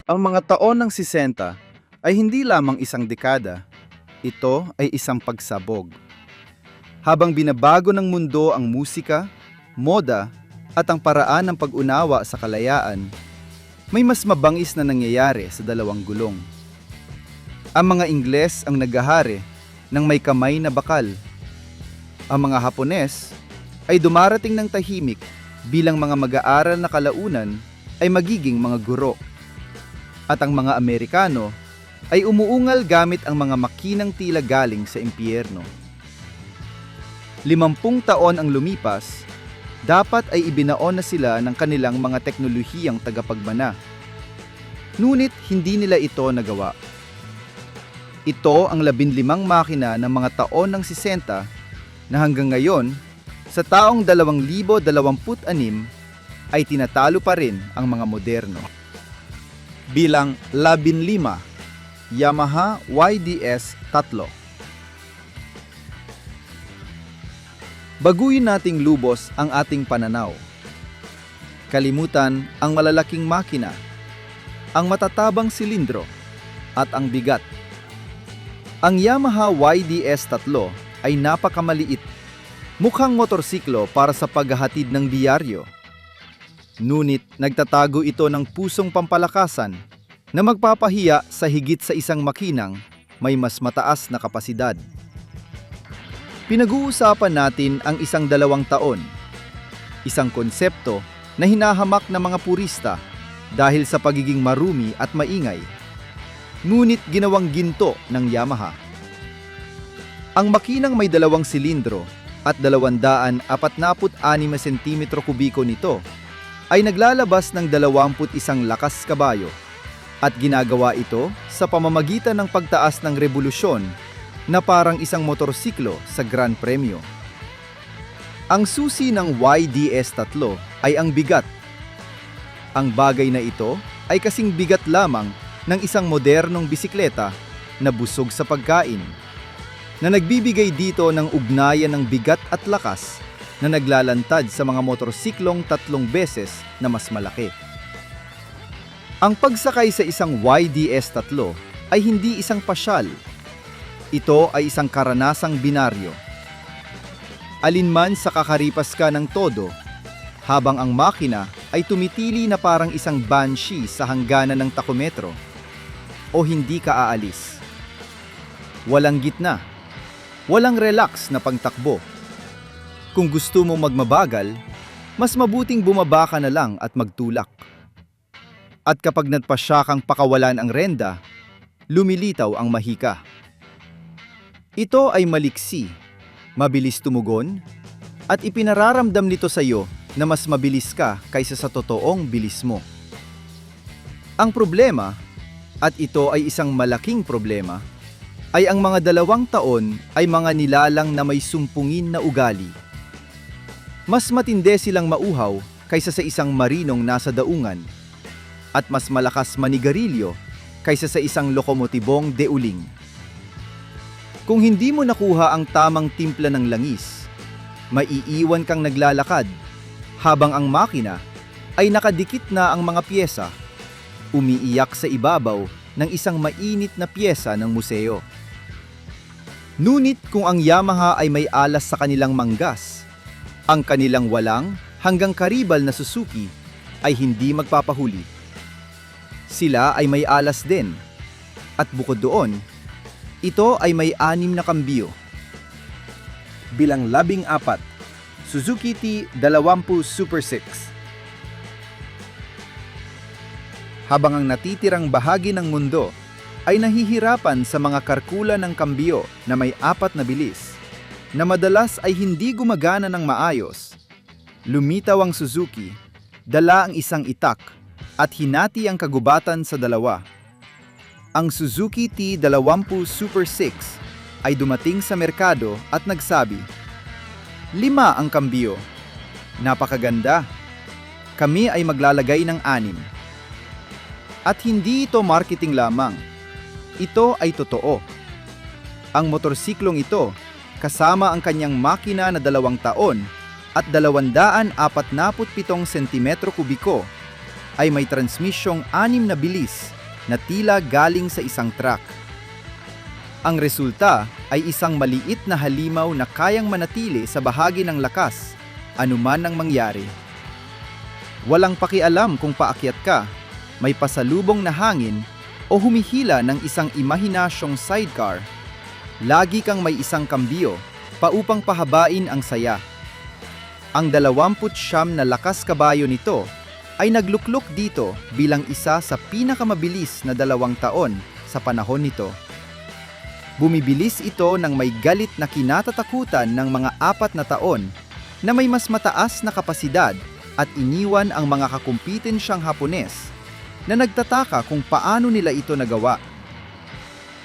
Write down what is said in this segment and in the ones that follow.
Ang mga taon ng 60 ay hindi lamang isang dekada, ito ay isang pagsabog. Habang binabago ng mundo ang musika, moda, at ang paraan ng pag-unawa sa kalayaan, may mas mabangis na nangyayari sa dalawang gulong. Ang mga Ingles ang naghahari ng may kamay na bakal. Ang mga Hapones ay dumarating ng tahimik bilang mga mag-aaral na kalaunan ay magiging mga guro. At ang mga Amerikano ay umuungal gamit ang mga makinang tila galing sa impyerno. 50 taon ang lumipas, dapat ay ibinaon na sila ng kanilang mga teknolohiyang tagapagmana. Ngunit hindi nila ito nagawa. Ito ang 15 makina ng mga taon ng 60 na hanggang ngayon, sa taong 2026 ay tinatalo pa rin ang mga moderno. Bilang 15, Yamaha YDS 3. Baguhin nating lubos ang ating pananaw. Kalimutan ang malalaking makina, ang matatabang silindro, at ang bigat. Ang Yamaha YDS 3 ay napakamaliit, mukhang motorsiklo para sa paghahatid ng biyaryo. Ngunit nagtatago ito ng pusong pampalakasan na magpapahiya sa higit sa isang makinang may mas mataas na kapasidad. Pinag-uusapan natin ang 12 taon, isang konsepto na hinahamak ng mga purista dahil sa pagiging marumi at maingay, ngunit ginawang ginto ng Yamaha. Ang makinang may 2 silindro at 246 cm3 nito ay naglalabas ng 21 lakas kabayo at ginagawa ito sa pamamagitan ng pagtaas ng revolusyon na parang isang motorsiklo sa Grand Premyo. Ang susi ng YDS 3 ay ang bigat. Ang bagay na ito ay kasing bigat lamang ng isang modernong bisikleta na busog sa pagkain, na nagbibigay dito ng ugnayan ng bigat at lakas na naglalantad sa mga motorsiklong 3 beses na mas malaki. Ang pagsakay sa isang YDS 3 ay hindi isang pasyal. Ito ay isang karanasang binaryo. Alinman sa kakaripas ka ng todo, habang ang makina ay tumitili na parang isang banshee sa hangganan ng takometro, o hindi ka aalis. Walang gitna, walang relax na pagtakbo. Kung gusto mo magmabagal, mas mabuting bumaba ka na lang at magtulak. At kapag nagpasya kang pakawalan ang renda, lumilitaw ang mahika. Ito ay maliksi, mabilis tumugon, at ipinararamdam nito sa iyo na mas mabilis ka kaysa sa totoong bilis mo. Ang problema, at ito ay isang malaking problema, ay ang mga 2 taon ay mga nilalang na may sumpungin na ugali. Mas matindi silang mauhaw kaysa sa isang marinong nasa daungan, at mas malakas manigarilyo kaysa sa isang lokomotibong deuling. Kung hindi mo nakuha ang tamang timpla ng langis, maiiwan kang naglalakad habang ang makina ay nakadikit na ang mga piyesa, umiiyak sa ibabaw ng isang mainit na piyesa ng museo. Ngunit kung ang Yamaha ay may alas sa kanilang manggas, ang kanilang walang hanggang karibal na Suzuki ay hindi magpapahuli. Sila ay may alas din, at bukod doon, ito ay may 6 na kambiyo. Bilang 14, Suzuki T20 Super 6. Habang ang natitirang bahagi ng mundo ay nahihirapan sa mga karkula ng kambiyo na may 4 na bilis, na madalas ay hindi gumagana ng maayos, lumitaw ang Suzuki, dala ang isang itak, at hinati ang kagubatan sa 2. Ang Suzuki T20 Super 6 ay dumating sa merkado at nagsabi, 5 ang kambiyo. Napakaganda. Kami ay maglalagay ng 6. At hindi ito marketing lamang. Ito ay totoo. Ang motorsiklong ito, kasama ang kanyang makina na 2 taon at 247 cm3, ay may transmisyong 6 na bilis na tila galing sa isang truck. Ang resulta ay isang maliit na halimaw na kayang manatili sa bahagi ng lakas, anuman ang mangyari. Walang pakialam kung paakyat ka, may pasalubong na hangin, o humihila ng isang imahinasyong sidecar. Lagi kang may isang kambiyo pa upang pahabain ang saya. Ang 29 na lakas kabayo nito ay nagluklok dito bilang isa sa pinakamabilis na 2 taon sa panahon nito. Bumibilis ito ng may galit na kinatatakutan ng mga 4 na taon na may mas mataas na kapasidad at iniwan ang mga kakumpitinsyang Hapones na nagtataka kung paano nila ito nagawa.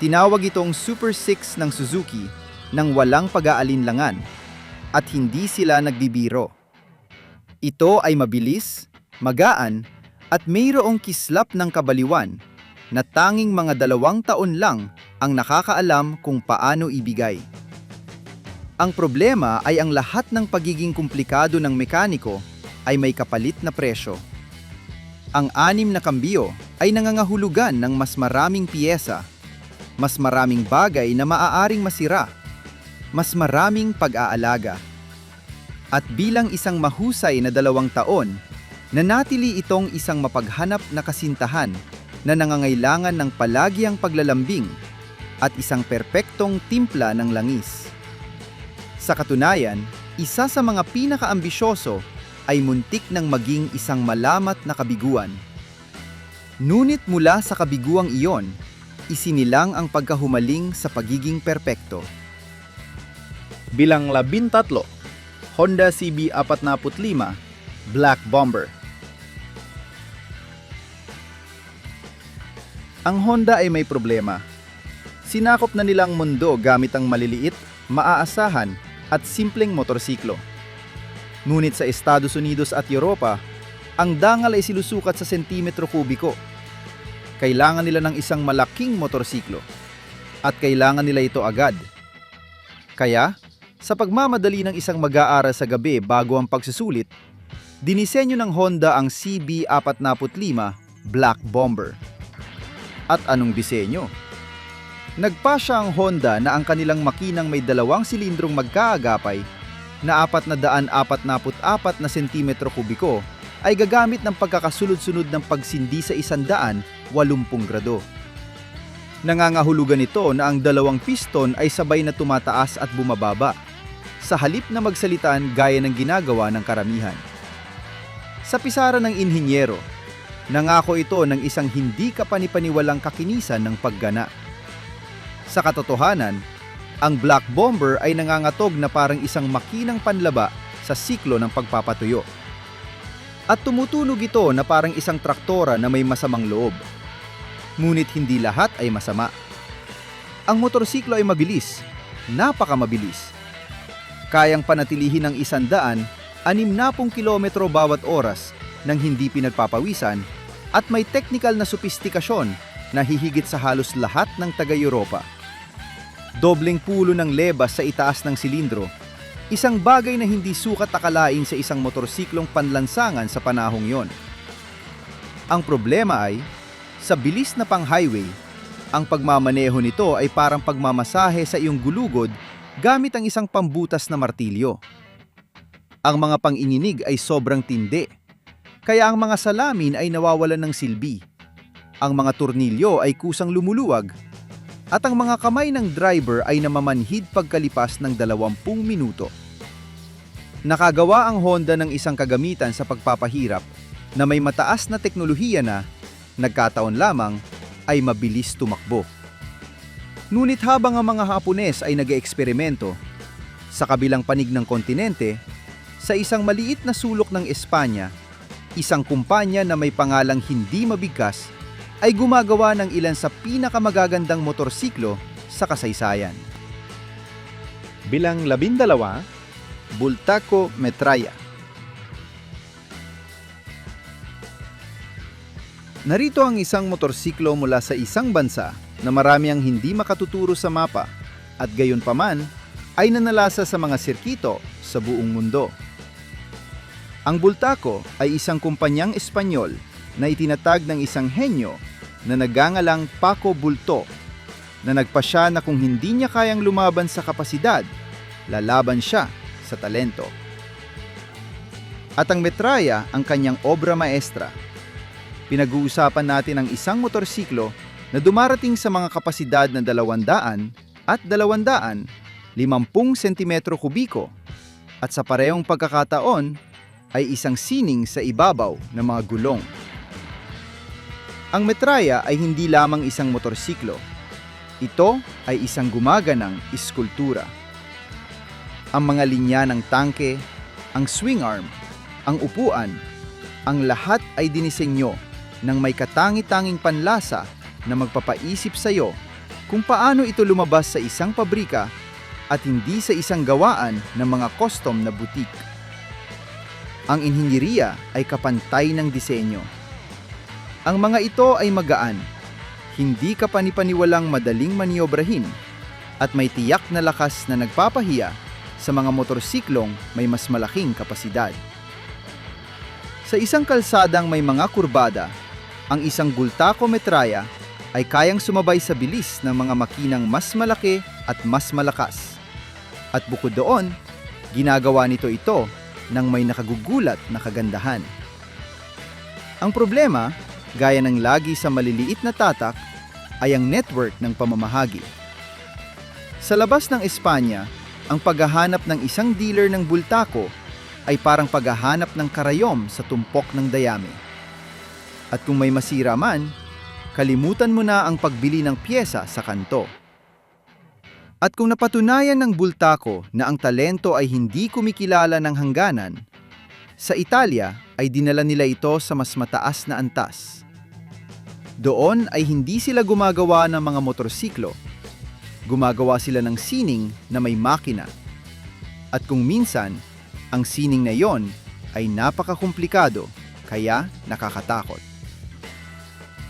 Tinawag itong Super 6 ng Suzuki nang walang pag-aalinlangan at hindi sila nagbibiro. Ito ay mabilis, magaan at mayroong kislap ng kabaliwan na tanging mga 2 taon lang ang nakakaalam kung paano ibigay. Ang problema ay ang lahat ng pagiging komplikado ng mekaniko ay may kapalit na presyo. Ang 6 na kambiyo ay nangangahulugan ng mas maraming piyesa, mas maraming bagay na maaaring masira, mas maraming pag-aalaga. At bilang isang mahusay na 2 taon, nanatili itong isang mapaghanap na kasintahan na nangangailangan ng palagiang paglalambing at isang perpektong timpla ng langis. Sa katunayan, isa sa mga pinakaambisyoso ay muntik ng maging isang malamat na kabiguan. Ngunit mula sa kabiguang iyon, isinilang ang pagkahumaling sa pagiging perpekto. Bilang 13, Honda CB45 Black Bomber. Ang Honda ay may problema. Sinakop na nilang mundo gamit ang maliliit, maaasahan at simpleng motorsiklo. Ngunit sa Estados Unidos at Europa, ang dangal ay silusukat sa sentimetro kubiko. Kailangan nila ng isang malaking motorsiklo at kailangan nila ito agad. Kaya, sa pagmamadali ng isang mag-aaral sa gabi bago ang pagsusulit, dinisenyo ng Honda ang CB45 Black Bomber. At anong disenyo? Nagpasya ang Honda na ang kanilang makinang may 2 silindrong magkaagapay na 444 na sentimetro kubiko ay gagamit ng pagkakasunod-sunod ng pagsindi sa 180 grado. Nangangahulugan ito na ang 2 piston ay sabay na tumataas at bumababa, sa halip na magsalitaan gaya ng ginagawa ng karamihan. Sa pisara ng inhinyero, nangako ito ng isang hindi kapanipaniwalang kakinisan ng paggana. Sa katotohanan, ang Black Bomber ay nangangatog na parang isang makinang panlaba sa siklo ng pagpapatuyo. At tumutunog ito na parang isang traktora na may masamang loob. Ngunit hindi lahat ay masama. Ang motorsiklo ay mabilis, napakamabilis. Kayang panatilihin ng 160 kilometro bawat oras nang hindi pinagpapawisan at may technical na sopistikasyon na hihigit sa halos lahat ng taga-Europa. Dobleng pulo ng lebas sa itaas ng silindro, isang bagay na hindi sukat akalain sa isang motorsiklong panlansangan sa panahong yon. Ang problema ay, sa bilis na pang-highway, ang pagmamaneho nito ay parang pagmamasahe sa iyong gulugod gamit ang isang pambutas na martilyo. Ang mga panginginig ay sobrang tindi, kaya ang mga salamin ay nawawalan ng silbi. Ang mga tornilyo ay kusang lumuluwag, at ang mga kamay ng driver ay namamanhid pagkalipas ng 20 minuto. Nakagawa ang Honda ng isang kagamitan sa pagpapahirap na may mataas na teknolohiya na, nagkataon lamang, ay mabilis tumakbo. Ngunit habang ang mga Hapones ay nag-eeksperimento, sa kabilang panig ng kontinente, sa isang maliit na sulok ng Espanya, isang kumpanya na may pangalang hindi mabigkas ay gumagawa ng ilan sa pinakamagagandang motorsiklo sa kasaysayan. Bilang 12, Bultaco Metralla. Narito ang isang motorsiklo mula sa isang bansa na marami ang hindi makatuturo sa mapa at gayunpaman ay nanalasa sa mga sirkito sa buong mundo. Ang Bultaco ay isang kumpanyang Espanyol na itinatag ng isang henyo na nagangalang Paco Bulto na nagpasya na kung hindi niya kayang lumaban sa kapasidad, lalaban siya sa talento. At ang Metralla ang kanyang obra maestra. Pinag-uusapan natin ang isang motorsiklo na dumarating sa mga kapasidad na 200 at 250 sentimetro kubiko at sa parehong pagkakataon ay isang sining sa ibabaw ng mga gulong. Ang Metralla ay hindi lamang isang motorsiklo. Ito ay isang gumaganang iskultura. Ang mga linya ng tangke, ang swing arm, ang upuan, ang lahat ay dinisenyo ng may katangi-tanging panlasa na magpapaisip sa iyo kung paano ito lumabas sa isang pabrika at hindi sa isang gawaan ng mga custom na butik. Ang inhinyeriya ay kapantay ng disenyo. Ang mga ito ay magaan, hindi kapanipaniwalang madaling maniobrahin at may tiyak na lakas na nagpapahiya sa mga motorsiklong may mas malaking kapasidad. Sa isang kalsadang may mga kurbada, ang isang Bultaco Metralla ay kayang sumabay sa bilis ng mga makinang mas malaki at mas malakas. At bukod doon, ginagawa nito ito ng may nakagugulat na kagandahan. Ang problema, gaya ng lagi sa maliliit na tatak, ay ang network ng pamamahagi. Sa labas ng Espanya, ang paghahanap ng isang dealer ng Bultaco ay parang paghahanap ng karayom sa tumpok ng dayami. At kung may masira man, kalimutan mo na ang pagbili ng pyesa sa kanto. At kung napatunayan ng Bultaco na ang talento ay hindi kumikilala ng hangganan, sa Italia ay dinala nila ito sa mas mataas na antas. Doon ay hindi sila gumagawa ng mga motorsiklo. Gumagawa sila ng sining na may makina. At kung minsan, ang sining na yon ay napakakomplikado, kaya nakakatakot.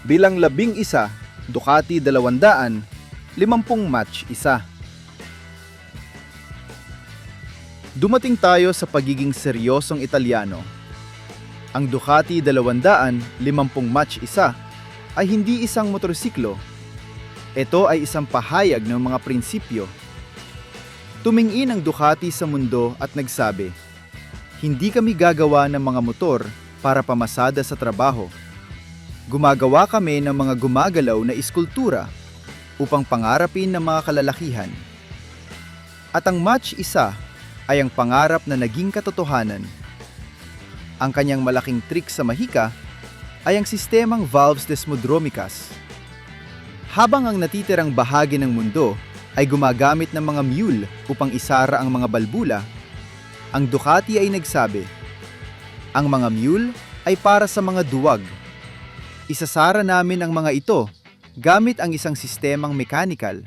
Bilang 11, Ducati 200, 50 match isa. Dumating tayo sa pagiging seryosong Italyano. Ang Ducati 200, 50 match isa ay hindi isang motorsiklo. Ito ay isang pahayag ng mga prinsipyo. Tumingin ang Ducati sa mundo at nagsabi, "Hindi kami gagawa ng mga motor para pamasada sa trabaho. Gumagawa kami ng mga gumagalaw na iskultura upang pangarapin ng mga kalalakihan." At ang match isa ay ang pangarap na naging katotohanan. Ang kanyang malaking trick sa mahika ay ang sistemang valves desmodromicas. Habang ang natitirang bahagi ng mundo ay gumagamit ng mga mule upang isara ang mga balbula, ang Ducati ay nagsabi, "Ang mga mule ay para sa mga duwag. Isasara namin ang mga ito gamit ang isang sistemang mechanical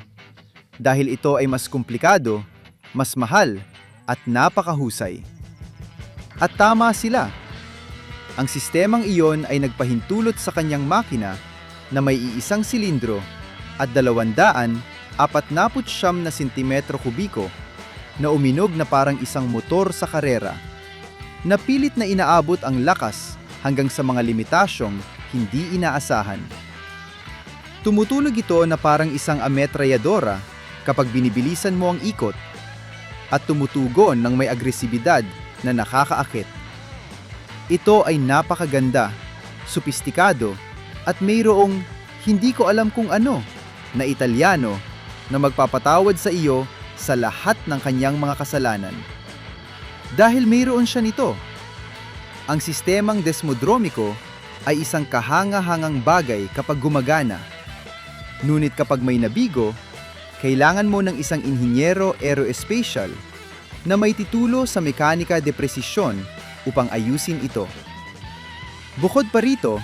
dahil ito ay mas komplikado, mas mahal, at napakahusay." At tama sila. Ang sistemang iyon ay nagpahintulot sa kanyang makina na may iisang silindro at 249 na sentimetro kubiko na uminog na parang isang motor sa karera. Napilit na inaabot ang lakas hanggang sa mga limitasyong hindi inaasahan. Tumutulog ito na parang isang ametralladora kapag binibilisan mo ang ikot at tumutugon ng may agresibidad na nakakaakit. Ito ay napakaganda, sopistikado at mayroong hindi ko alam kung ano na Italyano na magpapatawad sa iyo sa lahat ng kanyang mga kasalanan. Dahil mayroon siya nito. Ang sistemang desmodromiko ay isang kahanga-hangang bagay kapag gumagana. Ngunit kapag may nabigo, kailangan mo ng isang inhinyero aerospatial na may titulo sa mekanika de presisyon upang ayusin ito. Bukod pa rito,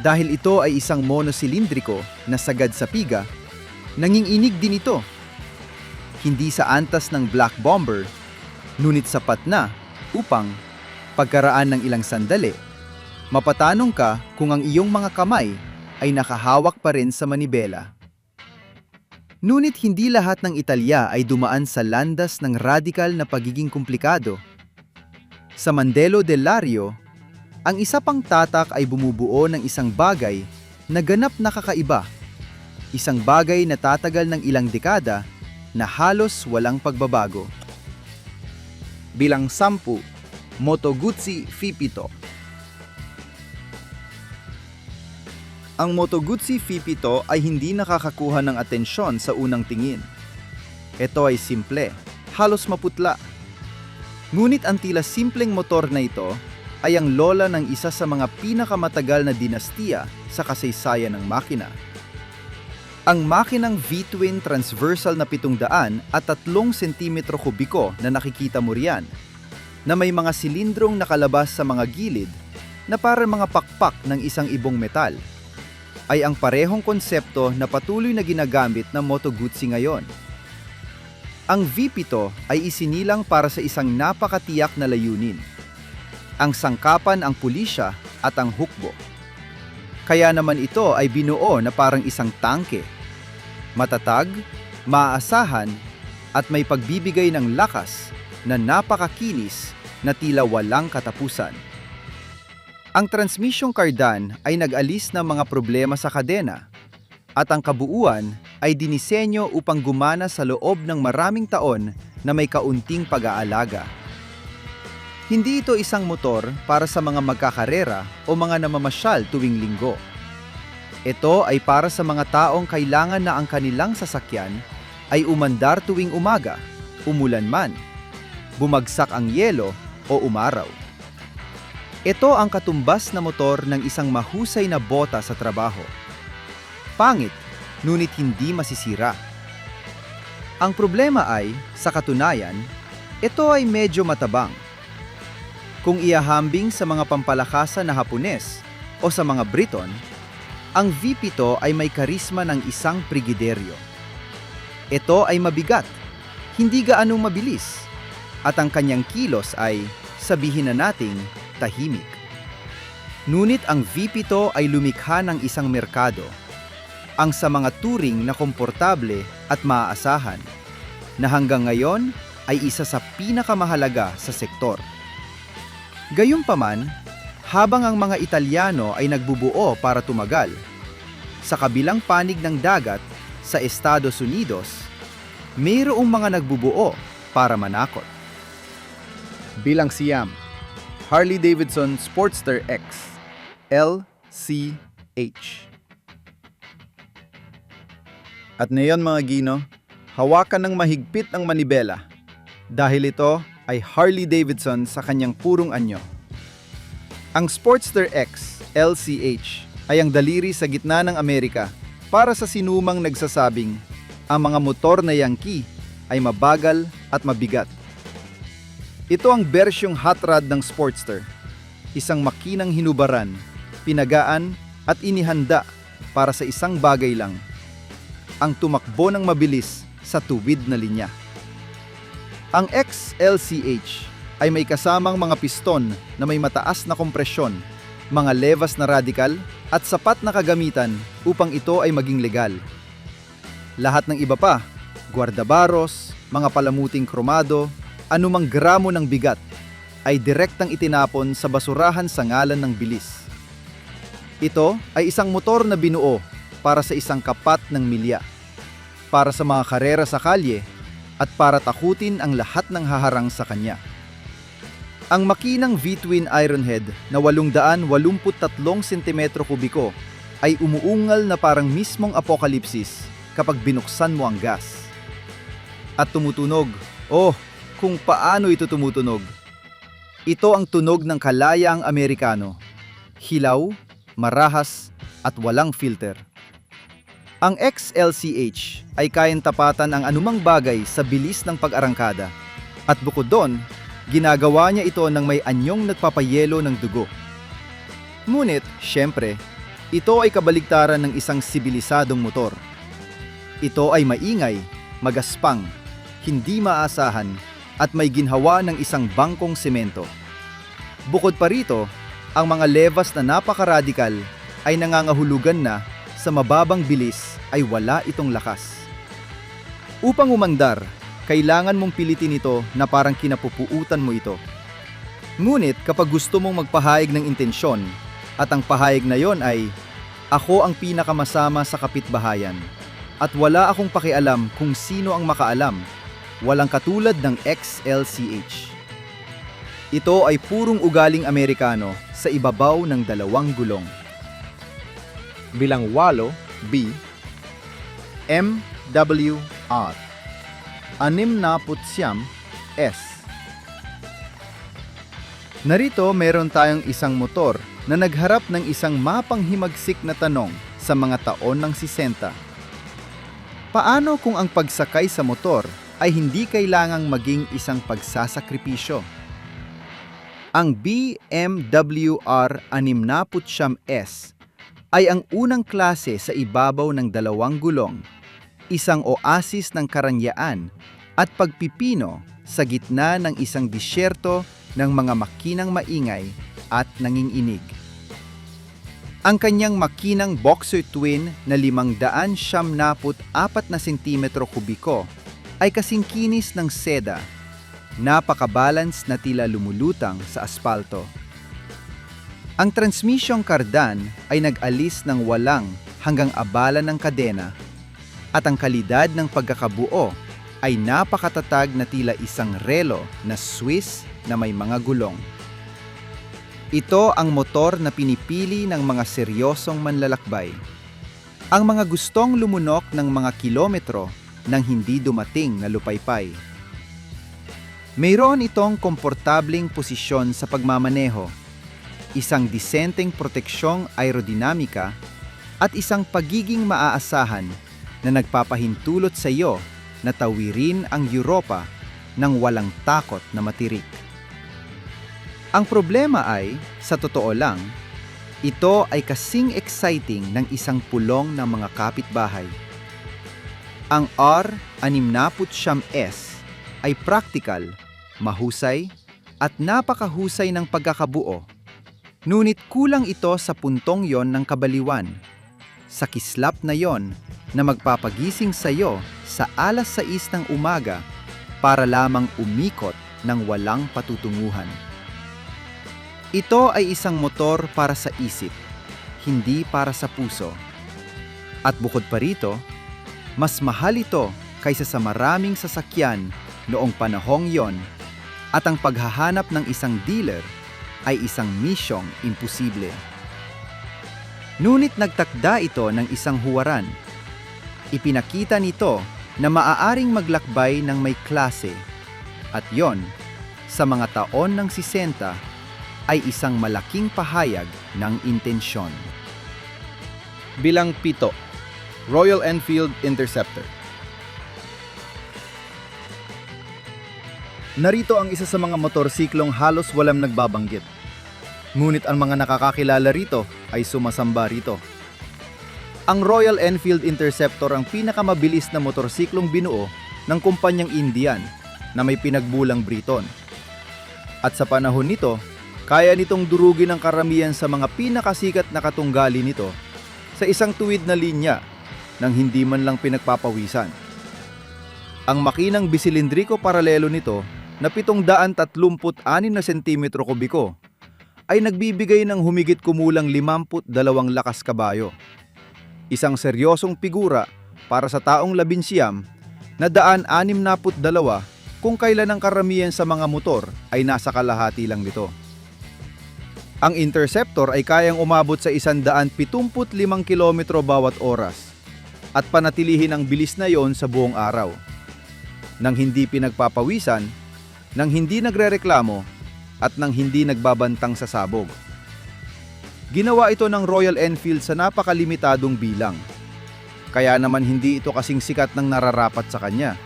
dahil ito ay isang monosilindriko na sagad sa piga, nanginginig din ito. Hindi sa antas ng Black Bomber, ngunit sapat na upang pagkaraan ng ilang sandali, mapatanong ka kung ang iyong mga kamay ay nakahawak pa rin sa manibela. Ngunit hindi lahat ng Italya ay dumaan sa landas ng radikal na pagiging komplikado. Sa Mandello del Lario, ang isa pang tatak ay bumubuo ng isang bagay naganap na kakaiba. Isang bagay na tatagal ng ilang dekada na halos walang pagbabago. Bilang 10, Moto Guzzi V7. Ang Moto Guzzi V7 ay hindi nakakakuha ng atensyon sa unang tingin. Ito ay simple, halos maputla. Ngunit ang tila simpleng motor na ito ay ang lola ng isa sa mga pinakamatagal na dinastiya sa kasaysayan ng makina. Ang makinang V-twin transversal na 700 at 3 cm kubiko na nakikita mo riyan, na may mga silindrong nakalabas sa mga gilid na parang mga pakpak ng isang ibong metal, ay ang parehong konsepto na patuloy na ginagamit ng Moto Guzzi ngayon. Ang V7 ay isinilang para sa isang napakatiyak na layunin. Ang sangkapan ang pulisya at ang hukbo. Kaya naman ito ay binuo na parang isang tangke. Matatag, maaasahan, at may pagbibigay ng lakas na napakakinis na tila walang katapusan. Ang transmisyong kardan ay nag-alis ng mga problema sa kadena at ang kabuuan ay dinisenyo upang gumana sa loob ng maraming taon na may kaunting pag-aalaga. Hindi ito isang motor para sa mga magkakarera o mga namamasyal tuwing linggo. Ito ay para sa mga taong kailangan na ang kanilang sasakyan ay umandar tuwing umaga, umulan man, bumagsak ang yelo o umaraw. Ito ang katumbas na motor ng isang mahusay na bota sa trabaho. Pangit, ngunit hindi masisira. Ang problema ay, sa katunayan, ito ay medyo matabang. Kung iahambing sa mga pampalakasan na Hapones o sa mga Briton, ang V7 ay may karisma ng isang prigideryo. Ito ay mabigat, hindi gaanong mabilis, at ang kanyang kilos ay, sabihin na nating, tahimik. Ngunit ang V7 ay lumikha ng isang merkado, ang sa mga touring na komportable at maaasahan, na hanggang ngayon ay isa sa pinakamahalaga sa sektor. Gayunpaman, habang ang mga Italyano ay nagbubuo para tumagal, sa kabilang panig ng dagat sa Estados Unidos, mayroong mga nagbubuo para manakot. Bilang siyam, Harley-Davidson Sportster X, LCH. At ngayon mga Gino, hawakan ng mahigpit ang manibela dahil ito ay Harley-Davidson sa kanyang purong anyo. Ang Sportster X, LCH, ay ang daliri sa gitna ng Amerika para sa sinumang nagsasabing ang mga motor na Yankee ay mabagal at mabigat. Ito ang bersyong hot rod ng Sportster, isang makinang hinubaran, pinagaan at inihanda para sa isang bagay lang, ang tumakbo ng mabilis sa tuwid na linya. Ang XLCH ay may kasamang mga piston na may mataas na kompresyon, mga levas na radikal at sapat na kagamitan upang ito ay maging legal. Lahat ng iba pa, guardabaros, mga palamuting kromado, anumang gramo ng bigat, ay direktang itinapon sa basurahan sa ngalan ng bilis. Ito ay isang motor na binuo para sa isang kapat ng milya, para sa mga karera sa kalye, at para takutin ang lahat ng haharang sa kanya. Ang makinang V-twin Ironhead na 883 cm kubiko ay umuungal na parang mismong apokalipsis kapag binuksan mo ang gas. At tumutunog, kung paano ito tumutunog. Ito ang tunog ng kalayaang Amerikano. Hilaw, marahas, at walang filter. Ang XLCH ay kayang tapatan ang anumang bagay sa bilis ng pag-arangkada. At bukod doon, ginagawa niya ito ng may anyong nagpapayelo ng dugo. Ngunit, syempre, ito ay kabaligtaran ng isang sibilisadong motor. Ito ay maingay, magaspang, hindi maasahan, at may ginhawa ng isang bangkong semento. Bukod pa rito, ang mga levas na napakaradikal ay nangangahulugan na sa mababang bilis ay wala itong lakas. Upang umandar, kailangan mong pilitin ito na parang kinapupuutan mo ito. Ngunit kapag gusto mong magpahayag ng intensyon at ang pahayag na yon ay Ako ang pinakamasama sa kapitbahayan. At wala akong pakialam kung sino ang makaalam. Walang katulad ng XLCH. Ito ay purong ugaling Amerikano sa ibabaw ng 2 gulong. Bilang 8, B. MWR 69 S. Narito meron tayong isang motor na nagharap ng isang mapanghimagsik na tanong sa mga taon ng 60. Paano kung ang pagsakay sa motor ay hindi kailangang maging isang pagsasakripisyo? Ang BMWR 69S ay ang unang klase sa ibabaw ng 2 gulong, isang oasis ng karangyaan at pagpipino sa gitna ng isang disyerto ng mga makinang maingay at nanginginig. Ang kanyang makinang boxer twin na 574 na sentimetro kubiko ay kasing kinis ng seda, napakabalance na tila lumulutang sa aspalto. Ang transmisyong kardan ay nag-alis ng walang hanggang abala ng kadena at ang kalidad ng pagkakabuo ay napakatatag na tila isang relo na Swiss na may mga gulong. Ito ang motor na pinipili ng mga seryosong manlalakbay. Ang mga gustong lumunok ng mga kilometro nang hindi dumating na lupaypay. Mayroon itong komportabling posisyon sa pagmamaneho, isang disenteng proteksyong aerodinamika at isang pagiging maaasahan na nagpapahintulot sa iyo na tawirin ang Europa ng walang takot na matirik. Ang problema ay, sa totoo lang, ito ay kasing exciting ng isang pulong ng mga kapitbahay. Ang R69S ay practical, mahusay, at napakahusay ng pagkakabuo. Ngunit kulang ito sa puntong yon ng kabaliwan, sa kislap na yon na magpapagising sa iyo sa 6:00 ng umaga para lamang umikot ng walang patutunguhan. Ito ay isang motor para sa isip, hindi para sa puso. At bukod pa rito, mas mahal ito kaysa sa maraming sasakyan noong panahong yon at ang paghahanap ng isang dealer ay isang misyong imposible. Ngunit nagtakda ito ng isang huwaran. Ipinakita nito na maaaring maglakbay ng may klase at yon, sa mga taon ng 60, ay isang malaking pahayag ng intensyon. Bilang 7, Royal Enfield Interceptor. Narito ang isa sa mga motorsiklong halos walang nagbabanggit. Ngunit ang mga nakakakilala rito ay sumasamba rito. Ang Royal Enfield Interceptor ang pinakamabilis na motorsiklong binuo ng kumpanyang Indian na may pinagbulang Briton. At sa panahon nito, kaya nitong durugin ang karamihan sa mga pinakasikat na katunggali nito sa isang tuwid na linya nang hindi man lang pinagpapawisan. Ang makinang bisilindriko paralelo nito na 736 na sentimetro kubiko ay nagbibigay ng humigit kumulang 52 lakas kabayo. Isang seryosong figura para sa taong 19 na 162 kung kailan ang karamihan sa mga motor ay nasa kalahati lang nito. Ang Interceptor ay kayang umabot sa 175 kilometro bawat oras at panatilihin ang bilis na yon sa buong araw. Nang hindi pinagpapawisan, nang hindi nagrereklamo, at nang hindi nagbabantang sa sabog. Ginawa ito ng Royal Enfield sa napakalimitadong bilang. Kaya naman hindi ito kasing sikat ng nararapat sa kanya.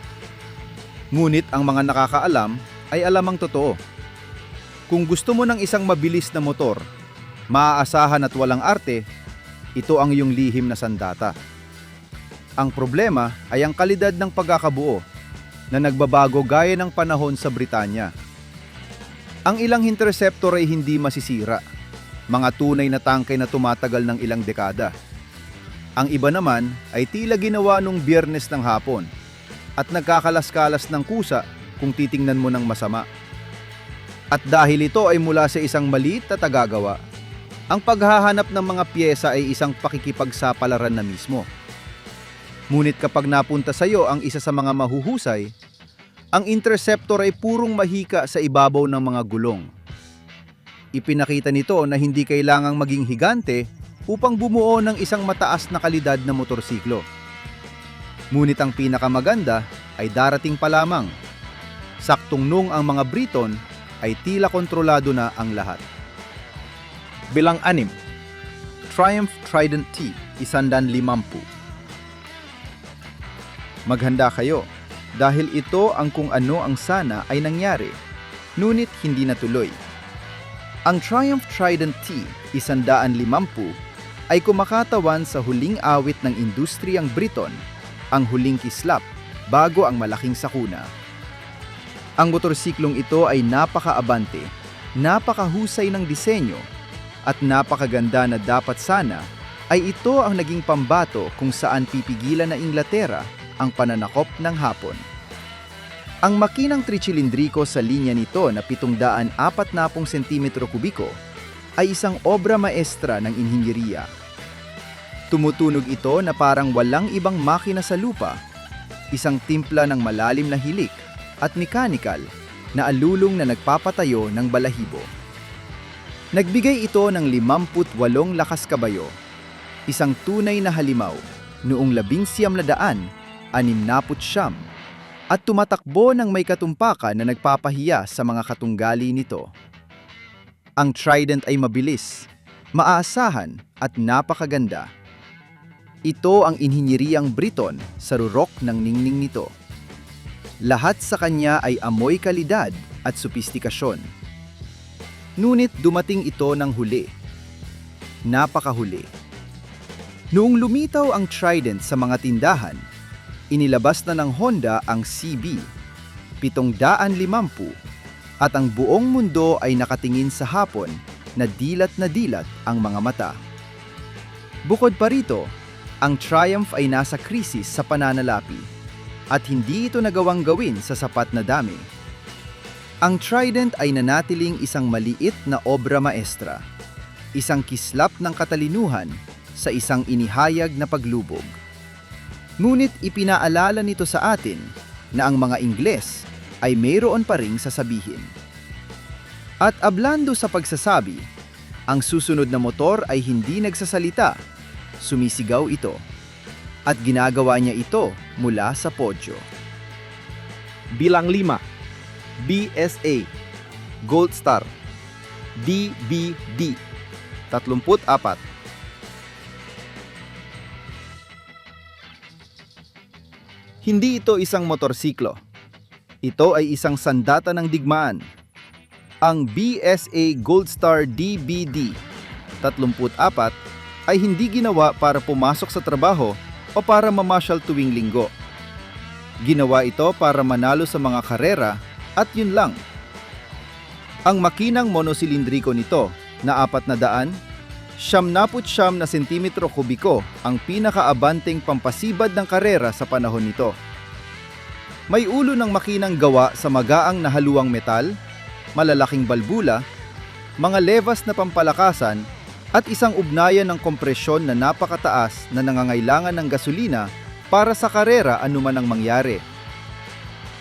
Ngunit ang mga nakakaalam ay alamang totoo. Kung gusto mo ng isang mabilis na motor, maaasahan at walang arte, ito ang iyong lihim na sandata. Ang problema ay ang kalidad ng pagkakabuo na nagbabago gaya ng panahon sa Britanya. Ang ilang Interceptor ay hindi masisira, mga tunay na tangkay na tumatagal ng ilang dekada. Ang iba naman ay tila ginawa nung Biyernes ng hapon at nagkakalas-kalas ng kusa kung titingnan mo ng masama. At dahil ito ay mula sa isang maliit na tagagawa, Ang paghahanap ng mga piyesa ay isang pakikipagsapalaran na mismo. Ngunit kapag napunta sa iyo ang isa sa mga mahuhusay, ang interceptor ay purong mahika sa ibabaw ng mga gulong. Ipinakita nito na hindi kailangang maging higante upang bumuo ng isang mataas na kalidad na motorsiklo. Ngunit ang pinakamaganda ay darating pa lamang. Saktong nung ang mga Briton ay tila kontrolado na ang lahat. Bilang 6. Triumph Trident T, 150. Maghanda kayo dahil ito ang kung ano ang sana ay nangyari, ngunit hindi natuloy. Ang Triumph Trident T, 150 ay kumakatawan sa huling awit ng industriyang Briton, ang huling kislap bago ang malaking sakuna. Ang motorsiklong ito ay napakaabante, napakahusay ng disenyo, at napakaganda na dapat sana ay ito ang naging pambato kung saan pipigilan na Inglaterra ang pananakop ng Hapon. Ang makinang tritsilindriko sa linya nito na 740 cm3 ay isang obra maestra ng inhinyeriya. Tumutunog ito na parang walang ibang makina sa lupa, isang timpla ng malalim na hilik at mekanikal na alulong na nagpapatayo ng balahibo. Nagbigay ito ng 58 lakas kabayo, isang tunay na halimaw noong 1969 at tumatakbo ng may katumpakan na nagpapahiya sa mga katunggali nito. Ang Trident ay mabilis, maaasahan at napakaganda. Ito ang inhinyeriyang Briton sa rurok ng ningning nito. Lahat sa kanya ay amoy kalidad at sopistikasyon. Ngunit dumating ito ng huli. Napakahuli. Noong lumitaw ang Trident sa mga tindahan, inilabas na ng Honda ang CB 750 at ang buong mundo ay nakatingin sa Hapon na dilat ang mga mata. Bukod pa rito, ang Triumph ay nasa krisis sa pananalapi at hindi ito nagawang gawin sa sapat na dami. Ang Trident ay nanatiling isang maliit na obra maestra, isang kislap ng katalinuhan sa isang inihayag na paglubog. Ngunit ipinaalala nito sa atin na ang mga Ingles ay mayroon pa ring sasabihin. At ablando sa pagsasabi, ang susunod na motor ay hindi nagsasalita, sumisigaw ito. At ginagawa niya ito mula sa podyo. Bilang 5. BSA Gold Star DBD 34. Hindi ito isang motorsiklo. Ito ay isang sandata ng digmaan. Ang BSA Gold Star DBD 34 ay hindi ginawa para pumasok sa trabaho o para mamasyal tuwing linggo. Ginawa ito para manalo sa mga karera at yun lang. Ang makinang monosilindriko nito na 400 na sentimetro kubiko ang pinakaabanteng pampasibad ng karera sa panahon nito. May ulo ng makinang gawa sa magaang na haluang metal, malalaking balbula, mga levas na pampalakasan at isang ugnayan ng kompresyon na napakataas na nangangailangan ng gasolina para sa karera anuman ang mangyari.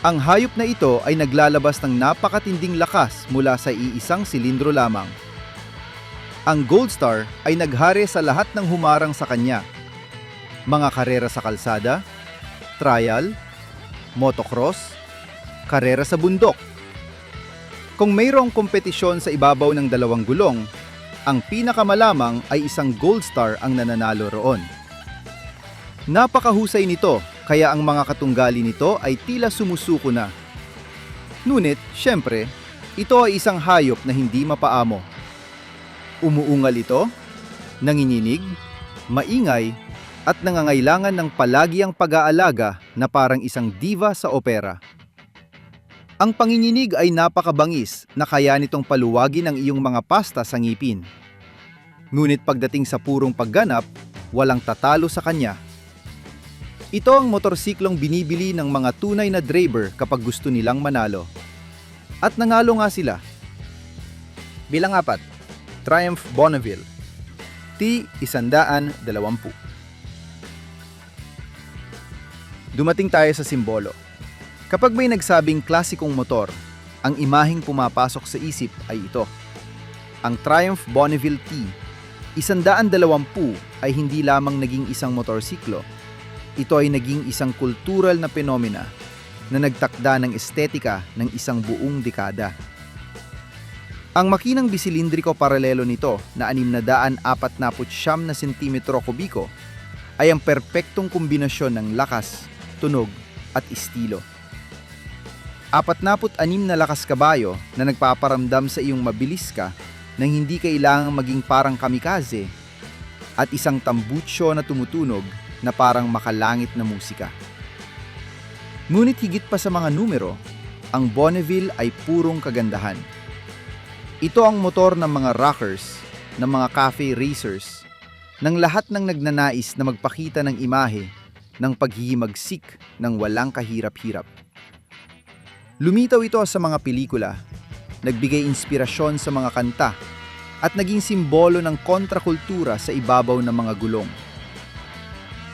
Ang hayop na ito ay naglalabas ng napakatinding lakas mula sa iisang silindro lamang. Ang Gold Star ay naghari sa lahat ng humarang sa kanya. Mga karera sa kalsada, trial, motocross, karera sa bundok. Kung mayroong kompetisyon sa ibabaw ng dalawang gulong, ang pinakamalamang ay isang Gold Star ang nananalo roon. Napakahusay nito, kaya ang mga katunggali nito ay tila sumusuko na. Ngunit, syempre, ito ay isang hayop na hindi mapaamo. Umuungal ito, nanginginig, maingay, at nangangailangan ng palagiang pag-aalaga na parang isang diva sa opera. Ang panginginig ay napakabangis na kaya nitong paluwagin ang iyong mga pasta sa ngipin. Ngunit pagdating sa purong pagganap, walang tatalo sa kanya. Ito ang motorsiklong binibili ng mga tunay na driver kapag gusto nilang manalo. At nanalo nga sila. Bilang 4. Triumph Bonneville T-120. Dumating tayo sa simbolo. Kapag may nagsabing klasikong motor, ang imaheng pumapasok sa isip ay ito. Ang Triumph Bonneville T-120 ay hindi lamang naging isang motorsiklo. Ito ay naging isang kultural na penomena na nagtakda ng estetika ng isang buong dekada. Ang makinang bisilindriko paralelo nito na 649 na sentimetro kubiko ay ang perpektong kombinasyon ng lakas, tunog at estilo. 46 na lakas kabayo na nagpaparamdam sa iyong mabilis ka nang hindi kailangang maging parang kamikaze at isang tambutsyo na tumutunog na parang makalangit na musika. Ngunit higit pa sa mga numero, ang Bonneville ay purong kagandahan. Ito ang motor ng mga rockers, ng mga cafe racers, ng lahat ng nagnanais na magpakita ng imahe ng paghihimagsik ng walang kahirap-hirap. Lumitaw ito sa mga pelikula, nagbigay inspirasyon sa mga kanta, at naging simbolo ng kontrakultura sa ibabaw ng mga gulong.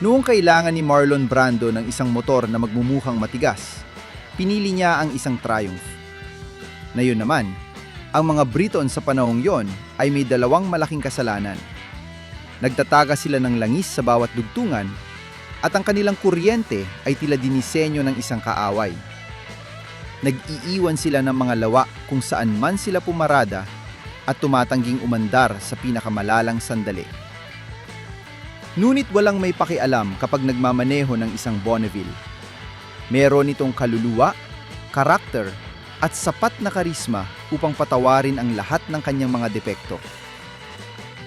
Noong kailangan ni Marlon Brando ng isang motor na magmumukhang matigas, pinili niya ang isang Triumph. Ngayon naman, ang mga Briton sa panahong yon ay may dalawang malaking kasalanan. Nagtataga sila ng langis sa bawat dugtungan at ang kanilang kuryente ay tila dinisenyo ng isang kaaway. Nag-iiwan sila ng mga lawa kung saan man sila pumarada at tumatangging umandar sa pinakamalalang sandali. Ngunit walang may pakialam kapag nagmamaneho ng isang Bonneville. Meron itong kaluluwa, karakter, at sapat na karisma upang patawarin ang lahat ng kanyang mga depekto.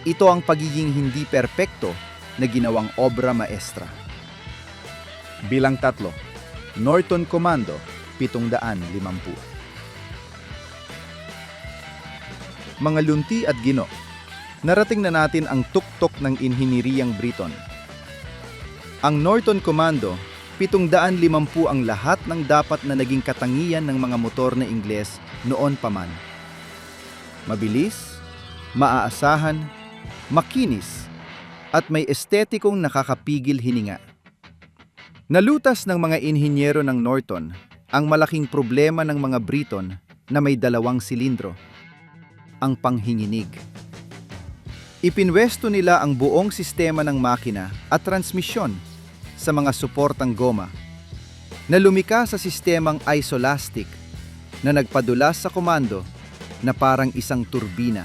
Ito ang pagiging hindi perpekto na ginawang obra maestra. Bilang 3, Norton Commando 750. Mga lunti at gino, narating na natin ang tuktok ng inhinyeriyang Briton. Ang Norton Commando 750 ang lahat ng dapat na naging katangian ng mga motor na Ingles noon pa man. Mabilis, maaasahan, makinis, at may estetikong nakakapigil hininga. Nalutas ng mga inhinyero ng Norton ang malaking problema ng mga Briton na may 2 silindro, ang panghinginig. Ipinwesto nila ang buong sistema ng makina at transmisyon sa mga suportang goma na lumika sa sistemang isolastic na nagpadulas sa komando na parang isang turbina.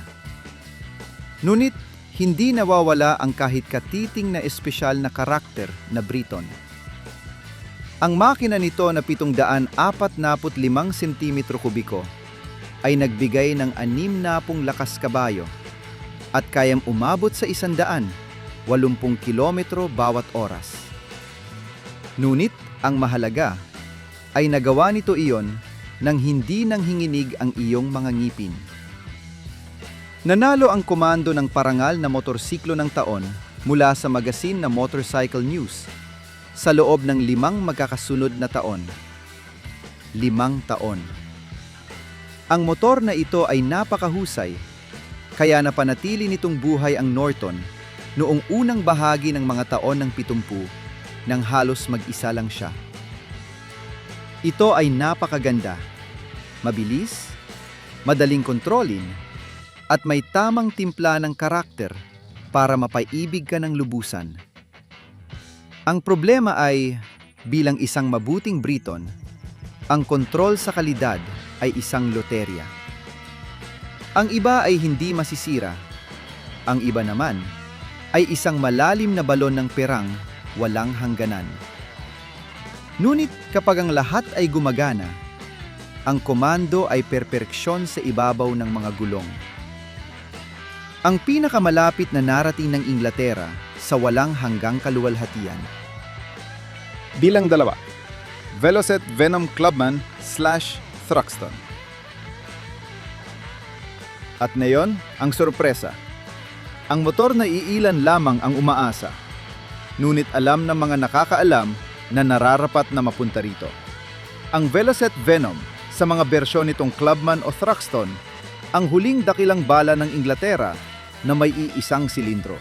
Ngunit hindi nawawala ang kahit katiting na espesyal na karakter na Briton. Ang makina nito na 745 cm kubiko ay nagbigay ng 60 lakas kabayo at kayang umabot sa 180 kilometro bawat oras. Ngunit ang mahalaga ay nagawa nito iyon nang hindi nanghinginig ang iyong mga ngipin. Nanalo ang komando ng parangal na motorsiklo ng taon mula sa magasin na Motorcycle News sa loob ng 5 magkakasunod na taon. 5 taon. Ang motor na ito ay napakahusay, kaya napanatili nitong buhay ang Norton noong unang bahagi ng mga taon ng 70 nang halos mag-isa lang siya. Ito ay napakaganda, mabilis, madaling kontrolin, at may tamang timpla ng karakter para mapaiibig ka ng lubusan. Ang problema ay, bilang isang mabuting Briton, ang kontrol sa kalidad ay isang loterya. Ang iba ay hindi masisira, ang iba naman ay isang malalim na balon ng perang walang hangganan. Ngunit kapag ang lahat ay gumagana, ang komando ay perpeksyon sa ibabaw ng mga gulong. Ang pinakamalapit na narating ng Inglaterra sa walang hanggang kaluwalhatian. Bilang 2, Velocet Venom Clubman / Thruxton. At ngayon, ang sorpresa. Ang motor na iilan lamang ang umaasa. Ngunit alam ng mga nakakaalam na nararapat na mapunta rito. Ang Velocet Venom sa mga bersyon nitong Clubman o Thruxton, ang huling dakilang bala ng Inglaterra na may iisang silindro.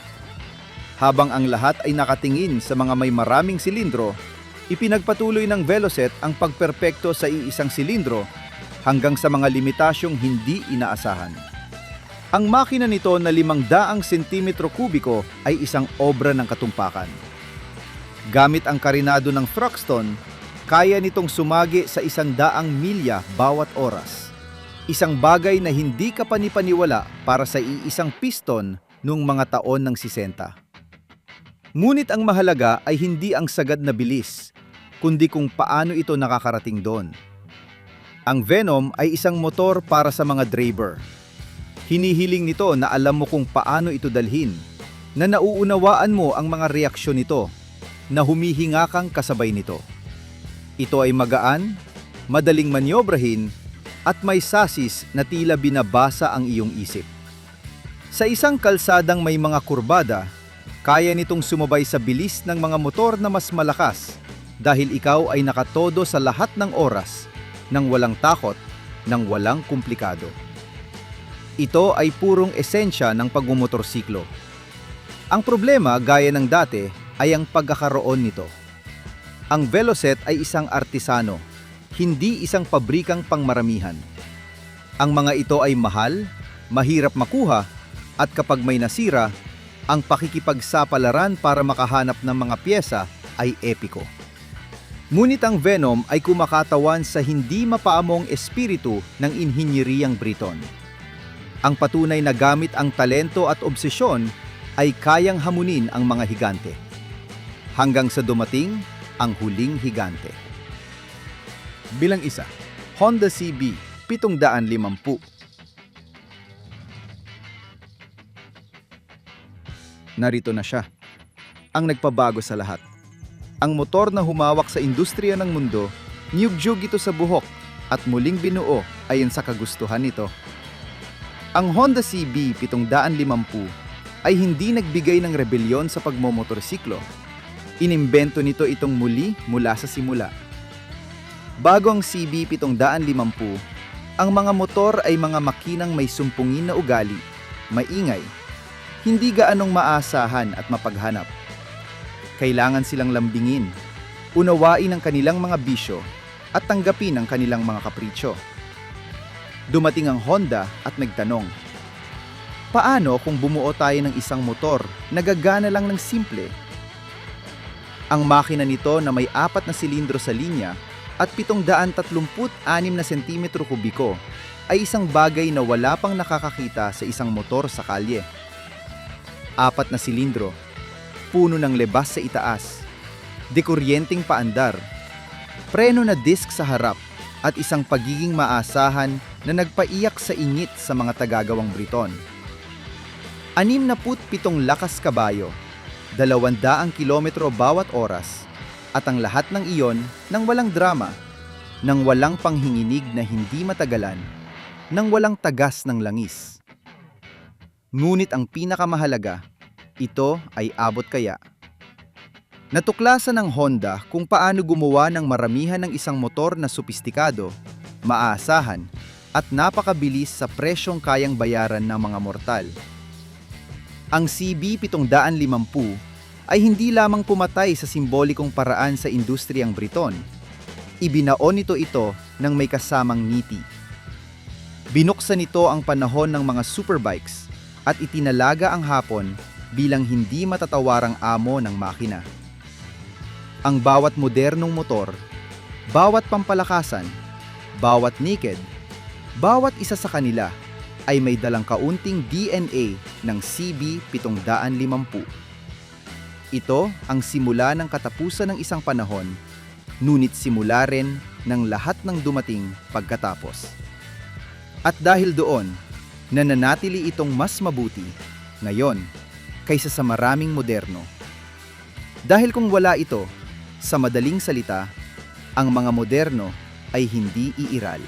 Habang ang lahat ay nakatingin sa mga may maraming silindro, ipinagpatuloy ng Veloset ang pagperpekto sa iisang silindro hanggang sa mga limitasyong hindi inaasahan. Ang makina nito na 500 sentimetro kubiko ay isang obra ng katumpakan. Gamit ang karinado ng Thruxton, kaya nitong sumagi sa 100 milya bawat oras. Isang bagay na hindi kapanipaniwala para sa iisang piston noong mga taon ng 60. Ngunit ang mahalaga ay hindi ang sagad na bilis, kundi kung paano ito nakakarating doon. Ang Venom ay isang motor para sa mga driver. Hinihiling nito na alam mo kung paano ito dalhin, na nauunawaan mo ang mga reaksyon nito, na humihinga kang kasabay nito. Ito ay magaan, madaling manyobrahin, at may sasis na tila binabasa ang iyong isip. Sa isang kalsadang may mga kurbada, kaya nitong sumabay sa bilis ng mga motor na mas malakas dahil ikaw ay nakatodo sa lahat ng oras, nang walang takot, nang walang komplikado. Ito ay purong esensya ng pagmumotorsiklo. Ang problema, gaya ng dati, ay ang pagkakaroon nito. Ang Veloset ay isang artisano, hindi isang pabrikang pangmaramihan. Ang mga ito ay mahal, mahirap makuha, at kapag may nasira, ang pakikipagsapalaran para makahanap ng mga pyesa ay epiko. Ngunit ang Venom ay kumakatawan sa hindi mapaamong espiritu ng inhinyeriyang Briton. Ang patunay na gamit ang talento at obsesyon ay kayang hamunin ang mga higante. Hanggang sa dumating ang huling higante. Bilang isa, Honda CB 750. Narito na siya, ang nagpabago sa lahat. Ang motor na humawak sa industriya ng mundo, niyugyug ito sa buhok at muling binuo ayon sa kagustuhan nito. Ang Honda CB 750 ay hindi nagbigay ng rebelyon sa pagmomotorsiklo. Inimbento nito itong muli mula sa simula. Bago ang CB 750, ang mga motor ay mga makinang may sumpungin na ugali, maingay, hindi gaanong maasahan at mapaghanap. Kailangan silang lambingin, unawain ang kanilang mga bisyo at tanggapin ang kanilang mga kapritsyo. Dumating ang Honda at nagtanong, paano kung bumuo tayo ng isang motor na gagana lang ng simple? Ang makina nito na may 4 na silindro sa linya at 736 na sentimetro kubiko ay isang bagay na wala pang nakakakita sa isang motor sa kalye. 4 na silindro, puno ng lebas sa itaas, dekuryenteng paandar, preno na disc sa harap at isang pagiging maasahan na nagpaiyak sa ingit sa mga tagagawang Briton. 67 lakas kabayo, 200 kilometro bawat oras, at ang lahat ng iyon nang walang drama, nang walang panghinginig na hindi matagalan, nang walang tagas ng langis. Ngunit ang pinakamahalaga, ito ay abot kaya. Natuklasan ng Honda kung paano gumawa ng maramihan ng isang motor na sopistikado, maaasahan, at napakabilis sa presyong kayang bayaran ng mga mortal. Ang CB 750 ay hindi lamang pumatay sa simbolikong paraan sa industriyang Briton. Ibinaon nito ito ng may kasamang ngiti. Binuksan nito ang panahon ng mga superbikes at itinalaga ang hapon bilang hindi matatawarang amo ng makina. Ang bawat modernong motor, bawat pampalakasan, bawat naked, bawat isa sa kanila ay may dalang kaunting DNA ng CB 750. Ito ang simula ng katapusan ng isang panahon, ngunit simula rin ng lahat ng dumating pagkatapos. At dahil doon, nananatili itong mas mabuti ngayon kaysa sa maraming moderno. Dahil kung wala ito, sa madaling salita, ang mga moderno ay hindi iiral.